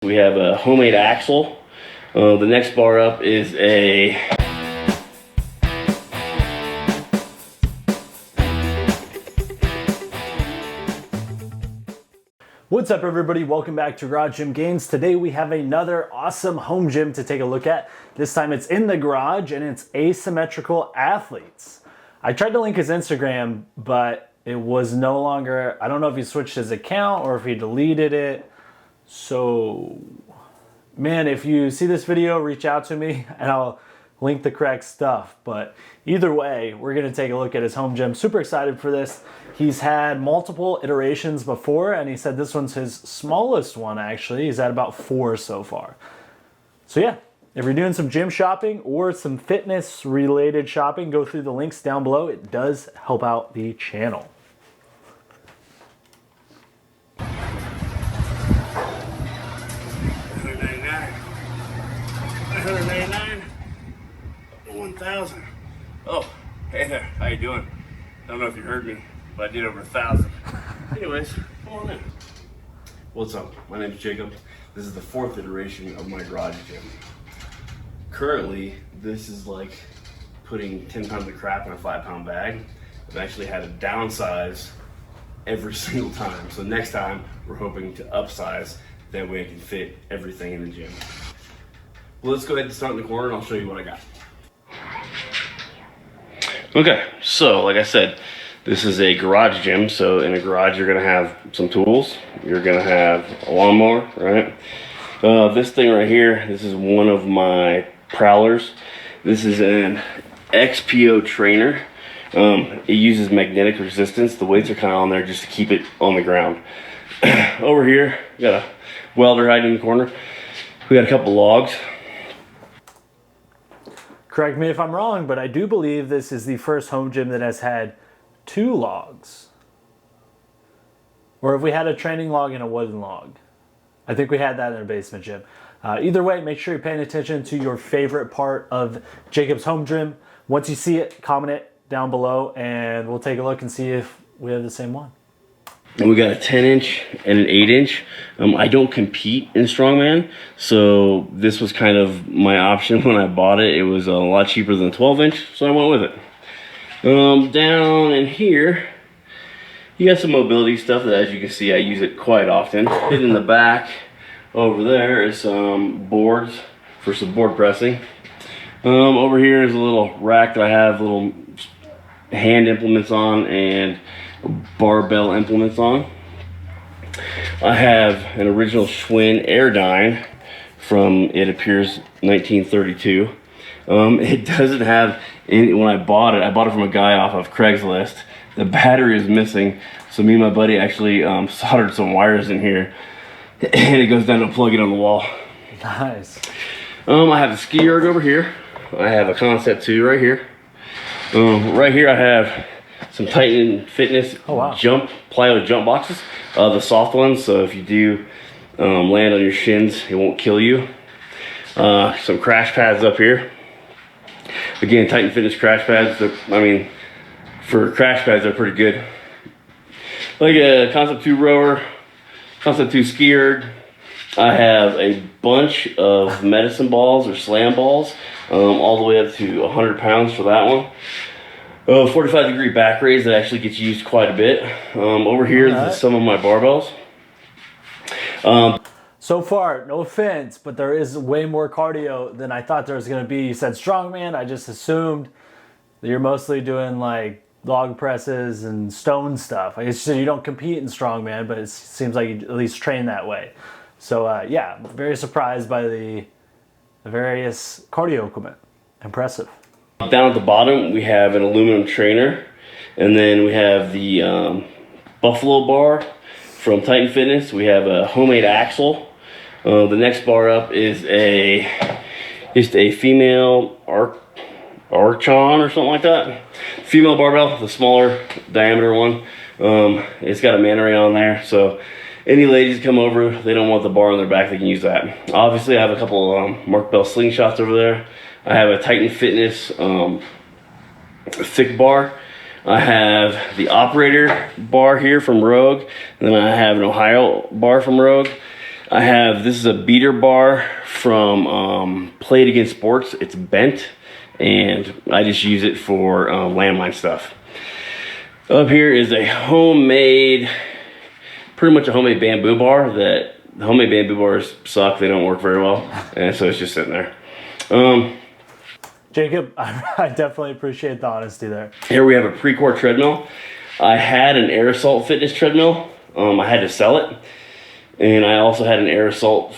We have a homemade axle. The next bar up is a What's up, everybody? Welcome back to Garage Gym Gains. Today we have another awesome home gym to take a look at. This time it's in the garage and it's Asymmetrical Athletes. I tried to link his Instagram, but it was no longer, I don't know if he switched his account or if he deleted it. So, man, if you see this video, reach out to me and I'll link the correct stuff. But either way, we're gonna take a look at his home gym. Super excited for this. He's had multiple iterations before, and he said this one's his smallest one, actually. He's had about 4 so far. So yeah, if you're doing some gym shopping or some fitness related shopping, go through the links down below. It does help out the channel. $199, 1,000. Oh, hey there, how you doing? I don't know if you heard me, but I did over 1,000. Anyways, come on in. What's up? My name's Jacob. This is the 4th iteration of my garage gym. Currently, this is like putting 10 pounds of crap in a 5-pound bag. I've actually had to downsize every single time. So next time, we're hoping to upsize. That way I can fit everything in the gym. Well, let's go ahead and start in the corner and I'll show you what I got. Okay, so like I said, this is a garage gym. So in a garage, you're gonna have some tools. You're gonna have a lawnmower, right? This thing right here, this is one of my prowlers. This is an XPO trainer. It uses magnetic resistance. The weights are kind of on there just to keep it on the ground. Over here, we got a welder hiding in the corner. We got a couple logs. Correct me if I'm wrong, but I do believe this is the first home gym that has had 2 logs. Or if we had a training log and a wooden log. I think we had that in a basement gym. Either way, make sure you're paying attention to your favorite part of Jacob's home gym. Once you see it, comment it down below and we'll take a look and see if we have the same one. And we got a 10-inch and an 8-inch. I don't compete in Strongman, so this was kind of my option when I bought it. It was a lot cheaper than the 12-inch, so I went with it. Down in here, you got some mobility stuff that, as you can see, I use it quite often. Hidden in the back over there is some boards for some board pressing. Over here is a little rack that I have little hand implements on and barbell implements on. I have an original Schwinn Airdyne from, it appears, 1932. It doesn't have any, when I bought it from a guy off of Craigslist. The battery is missing, so me and my buddy actually soldered some wires in here, and it goes down to plug it on the wall. Nice. I have a ski erg over here. I have a Concept 2 right here. Right here I have some Titan Fitness plyo jump boxes, the soft ones, so if you do land on your shins, it won't kill you. Some crash pads up here. Again, Titan Fitness crash pads. I mean, for crash pads, they're pretty good. Like a Concept 2 rower, Concept 2 ski erg. I have a bunch of medicine balls or slam balls, all the way up to 100 pounds for that one. 45-degree back raise that actually gets used quite a bit. Over here is some of my barbells. So far, no offense, but there is way more cardio than I thought there was going to be. You said Strongman. I just assumed that you're mostly doing like log presses and stone stuff. I guess you don't compete in Strongman, but it seems like you at least train that way. So yeah, very surprised by the various cardio equipment. Impressive. Down at the bottom, we have an aluminum trainer, and then we have the Buffalo bar from Titan Fitness. We have a homemade axle. The next bar up is just a female Archon or something like that. Female barbell, the smaller diameter one. It's got a man ray on there, so any ladies come over, they don't want the bar on their back, they can use that. Obviously, I have a couple of Mark Bell slingshots over there. I have a Titan Fitness thick bar. I have the operator bar here from Rogue, and then I have an Ohio bar from Rogue. I have, this is a beater bar from Play It Again Sports. It's bent, and I just use it for landmine stuff. Up here is a homemade, pretty much a homemade bamboo bar. That the homemade bamboo bars suck, they don't work very well, and so it's just sitting there. Jacob, I definitely appreciate the honesty there. Here we have a Precor treadmill. I had an Air Assault fitness treadmill. I had to sell it. And I also had an Air Assault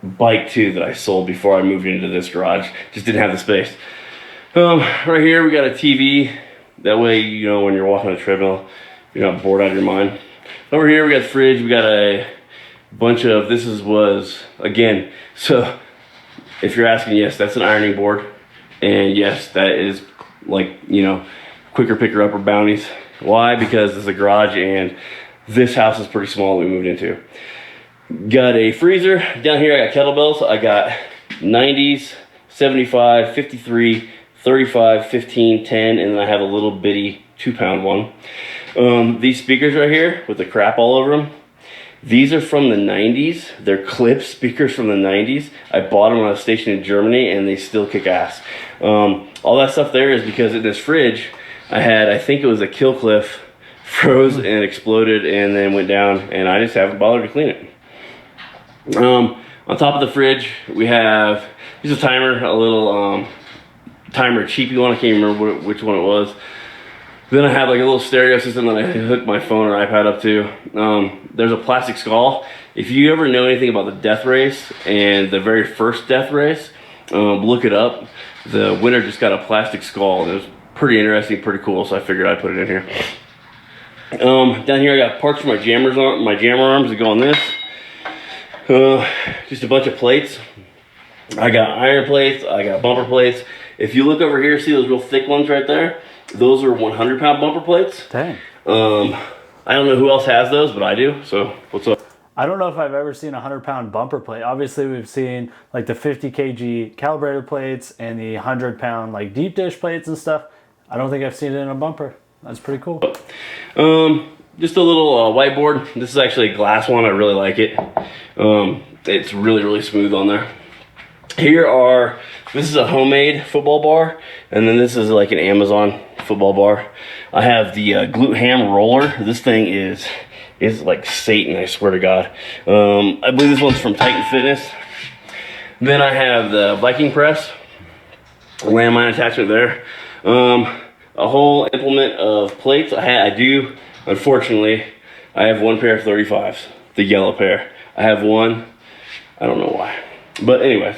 bike too that I sold before I moved into this garage. Just didn't have the space. Right here we got a TV. That way, you know, when you're walking on a treadmill, you're not bored out of your mind. Over here we got the fridge. We got a bunch of, was, again, so if you're asking, yes, that's an ironing board. And yes, that is like, you know, quicker picker upper bounties. Why? Because it's a garage and this house is pretty small that we moved into. Got a freezer. Down here I got kettlebells. I got 90s, 75, 53, 35, 15, 10, and then I have a little bitty 2-pound one. These speakers right here with the crap all over them, these are from the 90s. They're clip speakers from the 90s. I bought them on a station in Germany and they still kick ass. All that stuff there is because in this fridge, I had, I think it was a Kill Cliff, froze and exploded and then went down, and I just haven't bothered to clean it. On top of the fridge, we have, here's a timer, a little timer cheapy one. I can't remember which one it was. Then I have like a little stereo system that I hook my phone or iPad up to. There's a plastic skull. If you ever know anything about the death race and the very first death race, look it up. The winner just got a plastic skull, and it was pretty interesting, pretty cool, so I figured I'd put it in here. Down here I got parts for my jammer arms that go on this. Just a bunch of plates. I got iron plates, I got bumper plates. If you look over here, see those real thick ones right there? Those are 100-pound bumper plates. Dang. I don't know who else has those, but I do, so what's up? I don't know if I've ever seen a 100-pound bumper plate. Obviously, we've seen like the 50 kg calibrated plates and the 100-pound like deep dish plates and stuff. I don't think I've seen it in a bumper. That's pretty cool. Just a little whiteboard. This is actually a glass one. I really like it. It's really, really smooth on there. This is a homemade football bar, and then this is like an Amazon football bar. I have the glute ham roller. This thing is like Satan, I swear to God. I believe this one's from Titan Fitness. Then I have the Viking press, landmine attachment there. A whole implement of plates. Unfortunately, I have one pair of 35s, the yellow pair. I have one, I don't know why. But anyways,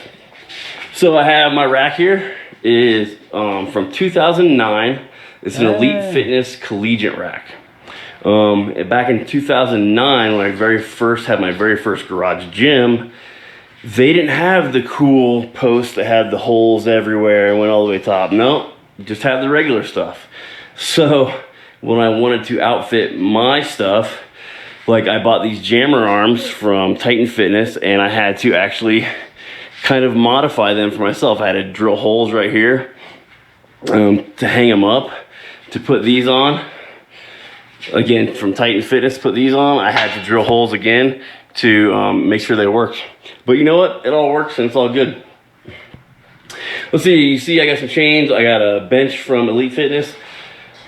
so I have my rack here is from 2009. It's an Elite Fitness collegiate rack. Back in 2009, when I had my very first garage gym, they didn't have the cool posts that had the holes everywhere and went all the way top. No, just had the regular stuff. So when I wanted to outfit my stuff, like I bought these jammer arms from Titan Fitness, and I had to actually kind of modify them for myself. I had to drill holes right here to hang them up, to put these on. Again, from Titan Fitness, put these on. I had to drill holes again to make sure they worked. But you know what? It all works and it's all good. Let's see, you see I got some chains. I got a bench from Elite Fitness.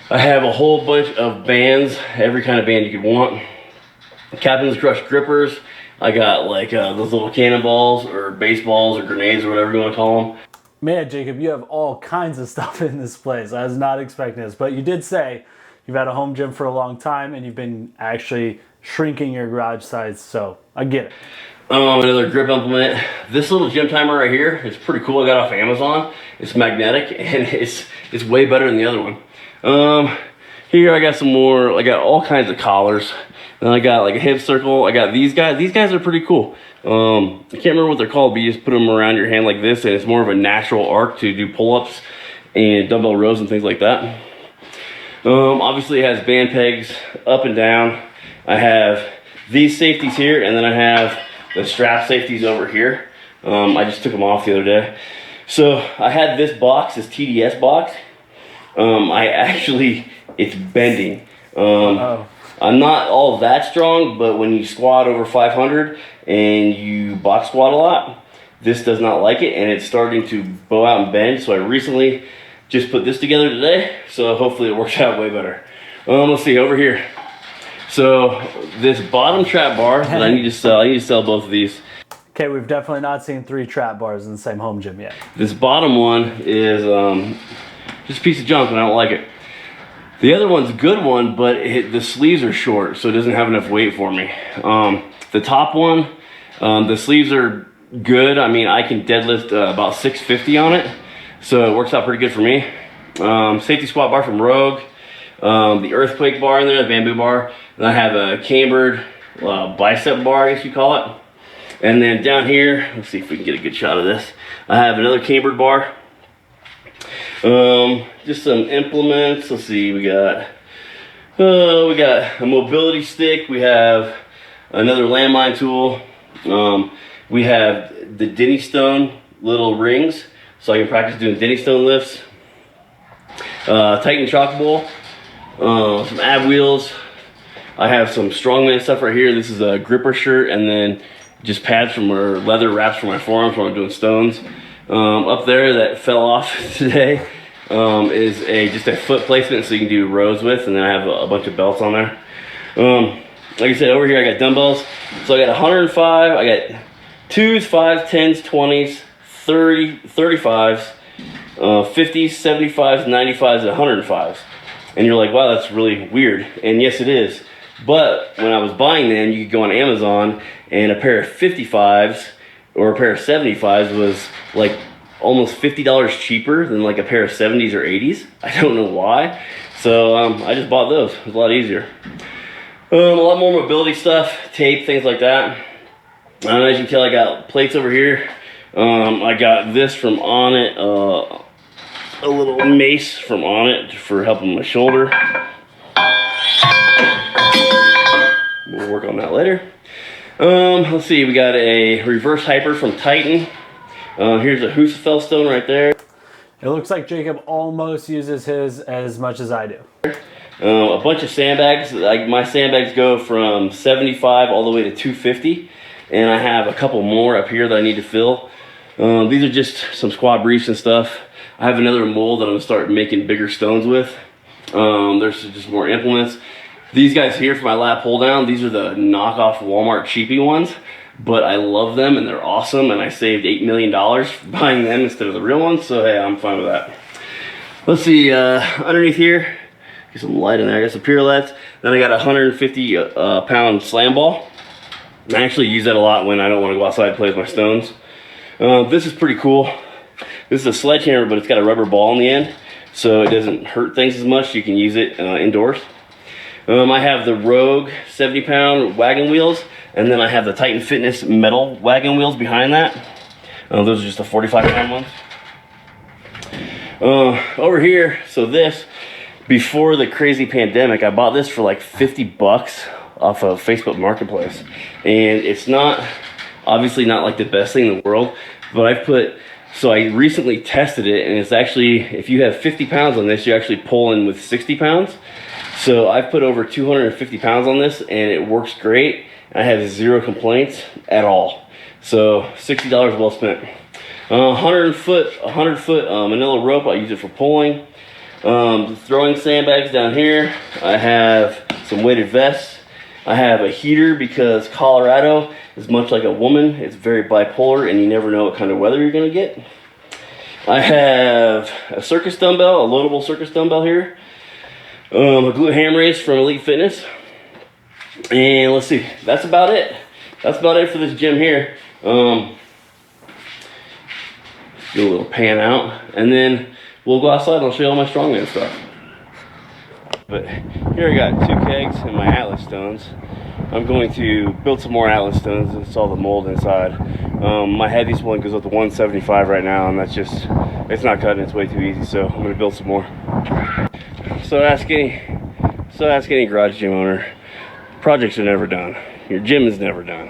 I have a whole bunch of bands, every kind of band you could want. Captain's Crush grippers. I got like those little cannonballs or baseballs or grenades or whatever you want to call them. Man, Jacob, you have all kinds of stuff in this place. I was not expecting this, but you did say you've had a home gym for a long time and you've been actually shrinking your garage size, so I get it. Another grip implement. This little gym timer right here is pretty cool. I got off Amazon. It's magnetic and it's way better than the other one. Here I got some more. I got all kinds of collars. And I got like a hip circle. I got these guys. These guys are pretty cool. I can't remember what they're called, but you just put them around your hand like this, and it's more of a natural arc to do pull-ups and dumbbell rows and things like that. Obviously it has band pegs up and down. I have these safeties here, and then I have the strap safeties over here. I just took them off the other day. So I had this box, this TDS box. It's bending. I'm not all that strong, but when you squat over 500 and you box squat a lot, this does not like it, and it's starting to bow out and bend. So I recently just put this together today, so hopefully it works out way better. Let's see, over here. So this bottom trap bar that I need to sell both of these. Okay, we've definitely not seen 3 trap bars in the same home gym yet. This bottom one is just a piece of junk and I don't like it. The other one's a good one, but the sleeves are short, so it doesn't have enough weight for me. The top one, the sleeves are good. I mean, I can deadlift about 650 on it, so it works out pretty good for me. Safety squat bar from Rogue, the earthquake bar in there, the bamboo bar, and I have a cambered bicep bar, I guess you call it. And then down here, let's see if we can get a good shot of this. I have another cambered bar. Just some implements. Let's see, we got a mobility stick. We have another landmine tool. We have the Denny Stone little rings, so I can practice doing Denny Stone lifts. Titan chalk bowl. Some ab wheels. I have some Strongman stuff right here. This is a gripper shirt, and then just pads or leather wraps for my forearms when I'm doing stones. Up there that fell off today is just a foot placement, so you can do rows with, and then I have a bunch of belts on there. Like I said, over here I got dumbbells. So I got 105, I got 2s, 5s, 10s, 20s, 30, 35s, 50s, 75s, 95s, and 105s. And you're like, wow, that's really weird. And yes, it is. But when I was buying them, you could go on Amazon, and a pair of 55s or a pair of 75s was like almost $50 cheaper than like a pair of 70s or 80s. I don't know why. So I just bought those. It was a lot easier. A lot more mobility stuff, tape, things like that. As you can tell, I got plates over here. I got this from Onnit, a little mace from Onnit for helping my shoulder. We'll work on that later. Let's see, we got a reverse hyper from Titan. Here's a Husafell stone right there. It looks like Jacob almost uses his as much as I do. A bunch of sandbags. My sandbags go from 75 all the way to 250, and I have a couple more up here that I need to fill. These are just some squat briefs and stuff. I have another mold that I'm gonna start making bigger stones with. There's just more implements. These guys here for my lat pull down, these are the knockoff Walmart cheapy ones, but I love them and they're awesome, and I saved $8 million buying them instead of the real ones, so hey, I'm fine with that. Let's see, underneath here, get some light in there. I got some Purelets. Then I got a 150 pound slam ball. I actually use that a lot when I don't want to go outside and play with my stones. This is pretty cool. This is a sledgehammer, but it's got a rubber ball on the end, so it doesn't hurt things as much. You can use it indoors. I have the Rogue 70 pound wagon wheels, and then I have the Titan Fitness metal wagon wheels behind that. Those are just the 45 pound ones. Over here, so this, before the crazy pandemic, I bought this for like 50 bucks off of Facebook Marketplace. And it's not, obviously not like the best thing in the world, but so I recently tested it, and it's actually, if you have 50 pounds on this, you actually pull in with 60 pounds. So I've put over 250 pounds on this, and it works great. I have zero complaints at all. So $60 well spent. 100 foot manila rope, I use it for pulling. Throwing sandbags down here. I have some weighted vests. I have a heater because Colorado is much like a woman. It's very bipolar, and you never know what kind of weather you're gonna get. I have a circus dumbbell, a loadable circus dumbbell here. A glute ham raise from Elite Fitness. And let's see, that's about it. That's about it for this gym here. Do a little pan out, and then we'll go outside and I'll show you all my Strongman stuff. But here I got 2 kegs and my Atlas stones. I'm going to build some more Atlas stones and install the mold inside. My heaviest one goes up to 175 right now, and that's just, it's not cutting, it's way too easy, so I'm gonna build some more. So ask any garage gym owner, projects are never done. Your gym is never done.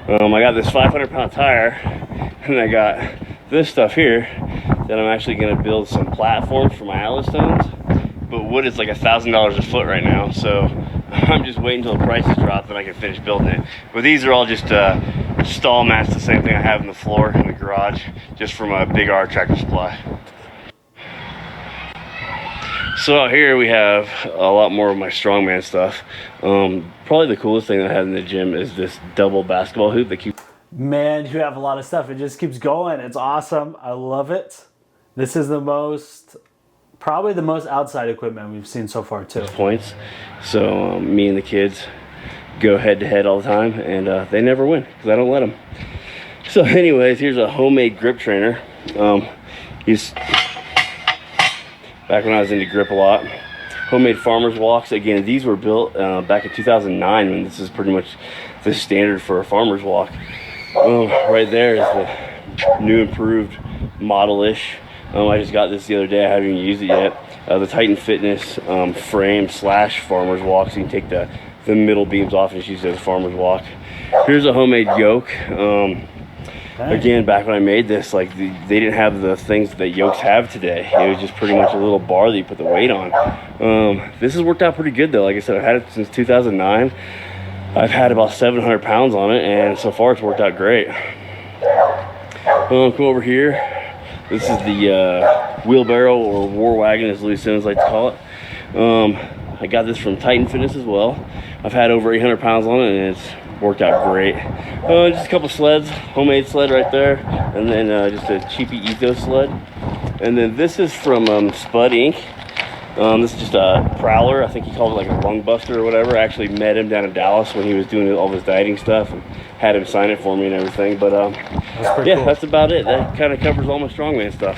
I got this 500 pound tire, and I got this stuff here that I'm actually gonna build some platforms for my Atlas stones. But wood is like $1,000 a foot right now, so I'm just waiting until the prices drop, then I can finish building it. But these are all just stall mats, the same thing I have in the floor in the garage, just from a Big R Tractor Supply. So out here we have a lot more of my Strongman stuff. Probably the coolest thing I have in the gym is this double basketball hoop that keeps... Man, you have a lot of stuff. It just keeps going. It's awesome. I love it. This is probably the most outside equipment we've seen so far too. Points. So me and the kids go head to head all the time, and they never win because I don't let them. So anyways, here's a homemade grip trainer. He's back when I was into grip a lot. Homemade farmer's walks. Again, these were built back in 2009, when this is pretty much the standard for a farmer's walk. Right there is the new improved model-ish. I just got this the other day. I haven't even used it yet. The Titan Fitness frame / farmer's walk. So you can take the middle beams off and just use it as a farmer's walk. Here's a homemade yoke. Again, back when I made this, like they didn't have the things that yokes have today. It was just pretty much a little bar that you put the weight on. This has worked out pretty good though. Like I said, I've had it since 2009. I've had about 700 pounds on it, and so far it's worked out great. Come over here. This is the wheelbarrow, or war wagon as Louis Simmons likes to call it. I got this from Titan Fitness as well. I've had over 800 pounds on it, and it's worked out great. Just a couple sleds, homemade sled right there, and then just a cheapy Eco sled. And then this is from Spud Inc. This is just a prowler. I think he called it like a lung buster or whatever. I actually met him down in Dallas when he was doing all his dieting stuff, and had him sign it for me and everything. But yeah, cool. That's about it. That kind of covers all my Strongman stuff.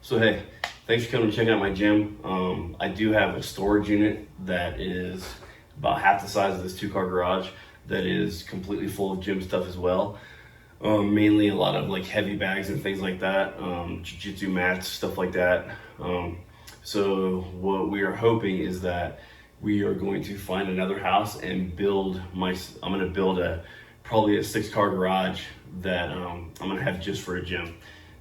So hey, thanks for coming to check out my gym. I do have a storage unit that is about half the size of this 2-car garage that is completely full of gym stuff as well. Mainly a lot of like heavy bags and things like that, jiu-jitsu mats, stuff like that. So what we are hoping is that we are going to find another house and I'm going to build probably a 6-car garage that I'm going to have just for a gym.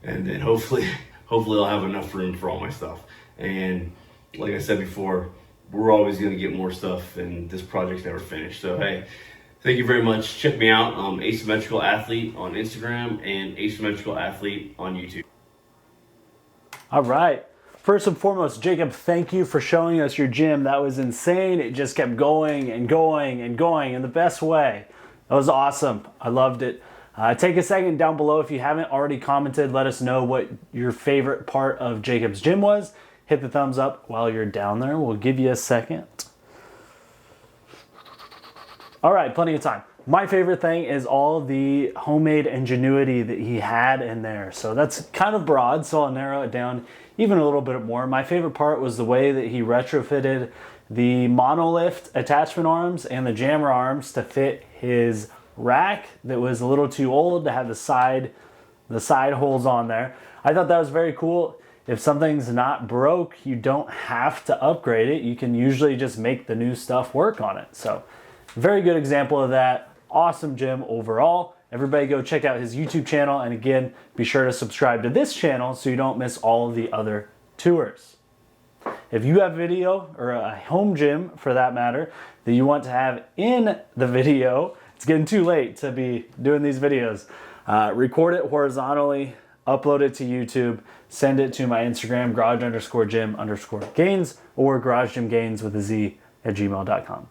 And then hopefully I'll have enough room for all my stuff. And like I said before, we're always going to get more stuff, and this project's never finished. So hey, thank you very much. Check me out, Asymmetrical Athlete on Instagram and Asymmetrical Athlete on YouTube. All right. First and foremost, Jacob, thank you for showing us your gym. That was insane. It just kept going and going and going in the best way. That was awesome. I loved it. Take a second down below. If you haven't already commented, let us know what your favorite part of Jacob's gym was. Hit the thumbs up while you're down there. We'll give you a second. All right, plenty of time. My favorite thing is all the homemade ingenuity that he had in there. So that's kind of broad, so I'll narrow it down even a little bit more. My favorite part was the way that he retrofitted the monolift attachment arms and the jammer arms to fit his rack that was a little too old to have the side holes on there. I thought that was very cool. If something's not broke, you don't have to upgrade it. You can usually just make the new stuff work on it. So very good example of that. Awesome gym overall. Everybody go check out his YouTube channel. And again, be sure to subscribe to this channel so you don't miss all of the other tours. If you have video, or a home gym for that matter, that you want to have in the video, it's getting too late to be doing these videos. Record it horizontally, upload it to YouTube, send it to my Instagram, garage_gym_gains, or garagegymgains with a Z @gmail.com.